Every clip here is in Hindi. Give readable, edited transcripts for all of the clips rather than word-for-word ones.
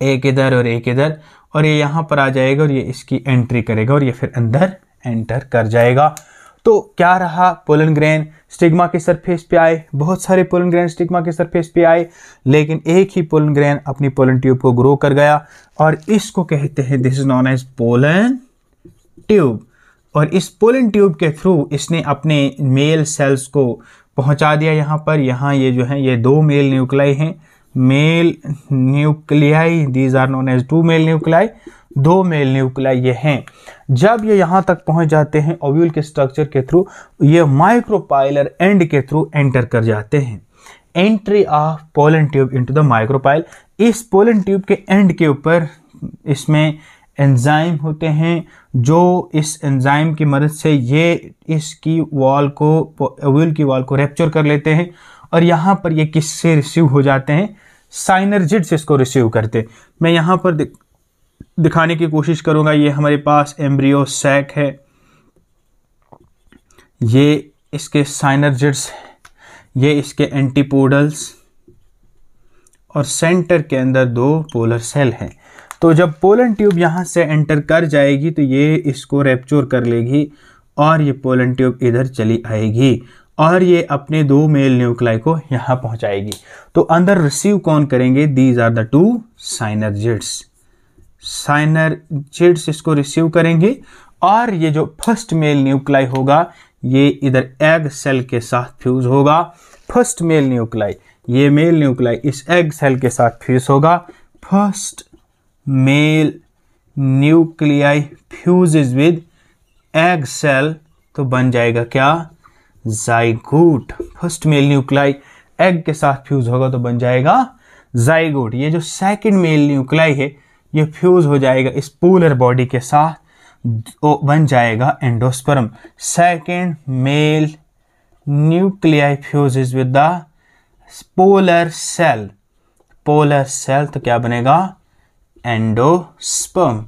एक इधर और एक इधर, और ये यहाँ पर आ जाएगा और ये इसकी एंट्री करेगा और ये फिर अंदर एंटर कर जाएगा। तो क्या रहा, पोलन ग्रेन स्टिग्मा के सरफेस पे आए, बहुत सारे पोलन ग्रेन स्टिग्मा के सरफेस पे आए, लेकिन एक ही पोलन ग्रेन अपनी पोलन ट्यूब को ग्रो कर गया और इसको कहते हैं, this is known as pollen tube. और इस पोलन ट्यूब के थ्रू इसने अपने मेल सेल्स को पहुंचा दिया यहाँ पर। यहाँ ये जो है ये 2 मेल न्यूक्लाई हैं, male nuclei, these are known as 2 male nuclei, 2 male nuclei ये हैं। जब ये यहाँ तक पहुंच जाते हैं ओव्यूल के स्ट्रक्चर के थ्रू, ये माइक्रोपाइलर एंड के थ्रू एंटर कर जाते हैं। Entry of pollen tube into the micropyle, इस पोलन ट्यूब के एंड के ऊपर इसमें एंजाइम होते हैं, जो इस एंजाइम की मदद से ये इसकी वॉल को, ओव्यूल की वॉल को रैप्चर कर लेते हैं और यहाँ पर ये किससे रिसीव हो जाते हैं, साइनर्जिड्स इसको रिसीव करते। मैं यहाँ पर दिखाने की कोशिश करूंगा। ये हमारे पास एम्ब्रियो सैक है, ये इसके साइनर्जिड्स, ये इसके एंटीपोडल्स, और सेंटर के अंदर 2 पोलर सेल हैं। तो जब पोलन ट्यूब यहाँ से एंटर कर जाएगी तो ये इसको रैप्चर कर लेगी और ये पोलन ट्यूब इधर चली आएगी और ये अपने 2 मेल न्यूक्लाई को यहाँ पहुँचाएगी। तो अंदर रिसीव कौन करेंगे, these are the 2 synergids. Synergids इसको रिसीव करेंगे और ये जो फर्स्ट मेल न्यूक्लाई होगा ये इधर एग सेल के साथ फ्यूज होगा। फर्स्ट मेल न्यूक्लाई, ये मेल न्यूक्लाई इस एग सेल के साथ फ्यूज होगा। First male nuclei fuses with egg cell, तो बन जाएगा क्या, zygote. First male nuclei egg के साथ फ्यूज होगा तो बन जाएगा जाइगोट। ये जो सेकंड मेल न्यूक्लाई है ये फ्यूज हो जाएगा इस पोलर बॉडी के साथ, तो बन जाएगा endosperm. Second male nuclei fuses with the polar cell, polar cell तो क्या बनेगा, एंडोस्पर्म।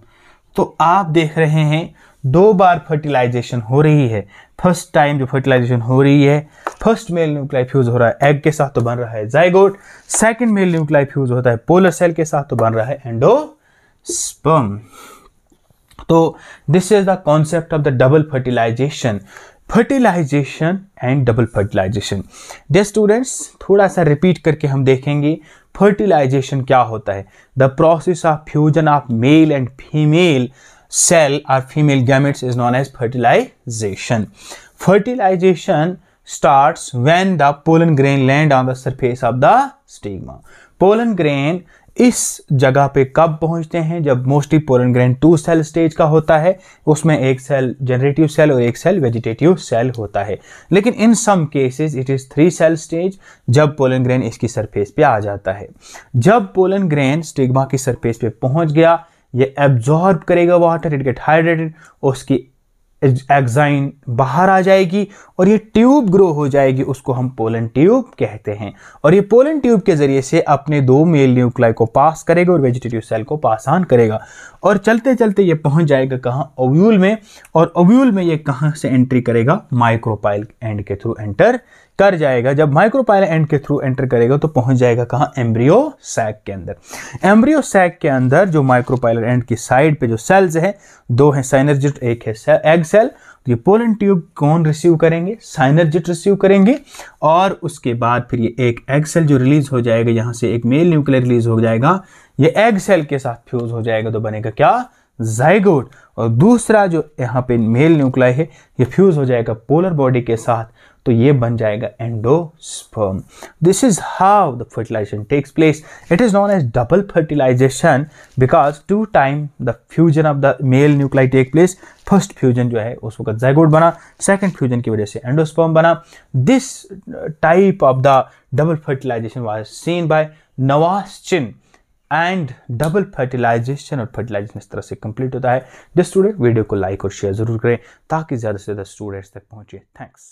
तो आप देख रहे हैं 2 बार फर्टिलाइजेशन हो रही है। फर्स्ट टाइम जो फर्टिलाइजेशन हो रही है, फर्स्ट मेल न्यूक्लाई फ्यूज हो रहा है एग के साथ तो बन रहा है zygote, second male nuclei fuse होता है पोलर सेल के साथ तो बन रहा है एंडोस्पर्म। तो this is the concept of the double fertilization, fertilization and double fertilization. Dear students, थोड़ा सा रिपीट करके हम देखेंगे फर्टिलाइजेशन क्या होता है। The process of fusion of male and female cell और female gametes is known as fertilization. Fertilization starts when the pollen grain land on the surface of the stigma. Pollen grain इस जगह पे कब पहुंचते हैं, जब mostly pollen grain 2 cell stage का होता है, उसमें एक सेल जनरेटिव सेल और एक सेल वेजिटेटिव सेल होता है। लेकिन in some cases it is 3 cell stage जब पोलन ग्रेन इसकी सरफेस पे आ जाता है। जब पोलन ग्रेन स्टिग्मा की सरफेस पे पहुंच गया, ये एब्जॉर्ब करेगा वाटर, इट गेट हाइड्रेटेड, उसकी एग्जाइन बाहर आ जाएगी और ये ट्यूब ग्रो हो जाएगी, उसको हम पोलन ट्यूब कहते हैं। और ये पोलन ट्यूब के जरिए से अपने 2 मेल न्यूक्लाई को पास करेगा और वेजिटेटिव सेल को पास ऑन करेगा और चलते चलते ये पहुंच जाएगा कहाँ, ओव्यूल में। और ओव्यूल में ये कहाँ से एंट्री करेगा, माइक्रोपाइल एंड के थ्रू एंटर कर जाएगा। जब माइक्रोपाइल एंड के थ्रू एंटर करेगा तो पहुंच जाएगा कहाँ, एम्ब्रियो सैक के अंदर। एम्ब्रियो सैक के अंदर जो माइक्रोपाइलर एंड की साइड पे जो सेल्स हैं, 2 हैं साइनर्जिट, एक है एग सेल। तो ये पोलन ट्यूब कौन रिसीव करेंगे, साइनर्जिट रिसीव करेंगे और उसके बाद फिर ये एक एग सेल जो रिलीज हो जाएगा, यहाँ से एक मेल न्यूक्लियर रिलीज हो जाएगा, ये एग सेल के साथ फ्यूज हो जाएगा तो बनेगा क्या, जाइगोट। और दूसरा जो यहाँ पे मेल न्यूक्लाई है ये फ्यूज हो जाएगा पोलर बॉडी के साथ, तो ये बन जाएगा endosperm. This is how the fertilization takes place. It is known as double fertilization because 2 time the fusion of the male nuclei take place. First fusion जो है उस वक्त जाइगोट बना, सेकंड फ्यूजन की वजह से एंडोस्पर्म बना। This type of the double fertilization was seen by Nawaschin and double fertilization, और फर्टिलाइजेशन इस तरह से कंप्लीट होता है। जो स्टूडेंट वीडियो को लाइक और शेयर जरूर करें ताकि ज़्यादा से ज़्यादा स्टूडेंट्स तक पहुंचे। थैंक्स।